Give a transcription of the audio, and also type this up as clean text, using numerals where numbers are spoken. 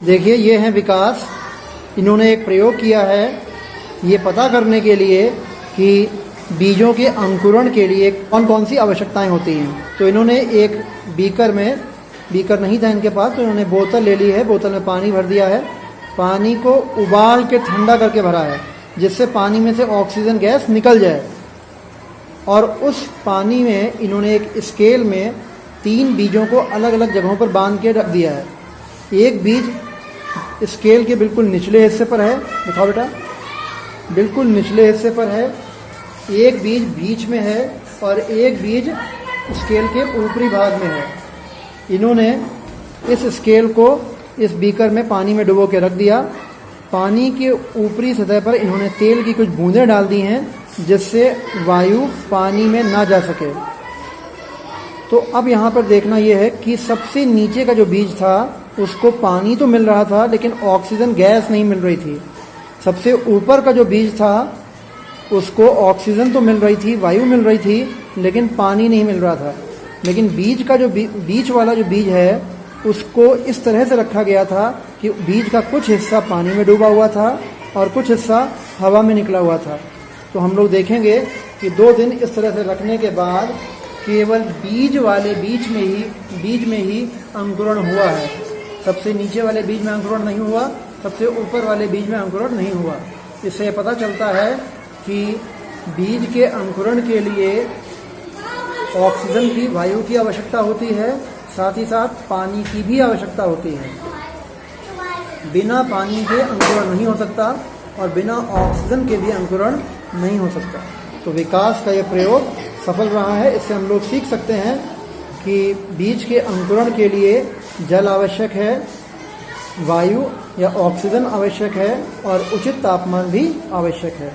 देखिए ये है विकास। इन्होंने एक प्रयोग किया है ये पता करने के लिए कि बीजों के अंकुरण के लिए कौन कौन सी आवश्यकताएं होती हैं। तो इन्होंने एक बीकर नहीं था इनके पास, तो इन्होंने बोतल ले ली है, बोतल में पानी भर दिया है, पानी को उबाल के ठंडा करके भरा है जिससे पानी में से ऑक्सीजन गैस निकल जाए। और उस पानी में इन्होंने एक स्केल में 3 बीजों को अलग अलग जगहों पर बांध के रख दिया है। एक बीज स्केल के बिल्कुल निचले हिस्से पर है, दिखाओ बेटा, बिल्कुल निचले हिस्से पर है, एक बीज बीच में है और एक बीज स्केल के ऊपरी भाग में है। इन्होंने इस स्केल को इस बीकर में पानी में डुबो के रख दिया। पानी के ऊपरी सतह पर इन्होंने तेल की कुछ बूंदें डाल दी हैं जिससे वायु पानी में ना जा सके। तो अब यहाँ पर देखना यह है कि सबसे नीचे का जो बीज था उसको पानी तो मिल रहा था लेकिन ऑक्सीजन गैस नहीं मिल रही थी। सबसे ऊपर का जो बीज था उसको ऑक्सीजन तो मिल रही थी, वायु मिल रही थी, लेकिन पानी नहीं मिल रहा था। लेकिन बीच वाला जो बीज है उसको इस तरह से रखा गया था कि बीज का कुछ हिस्सा पानी में डूबा हुआ था और कुछ हिस्सा हवा में निकला हुआ था। तो हम लोग देखेंगे कि 2 दिन इस तरह से रखने के बाद केवल बीज वाले बीज में ही अंकुरण हुआ है। सबसे नीचे वाले बीज में अंकुरण नहीं हुआ, सबसे ऊपर वाले बीज में अंकुरण नहीं हुआ। इससे पता चलता है कि बीज के अंकुरण के लिए ऑक्सीजन की, वायु की आवश्यकता होती है, साथ ही साथ पानी की भी आवश्यकता होती है। बिना पानी के अंकुरण नहीं हो सकता और बिना ऑक्सीजन के भी अंकुरण नहीं हो सकता। तो विकास का यह प्रयोग सफल रहा है। इससे हम लोग सीख सकते हैं कि बीज के अंकुरण के लिए जल आवश्यक है, वायु या ऑक्सीजन आवश्यक है और उचित तापमान भी आवश्यक है।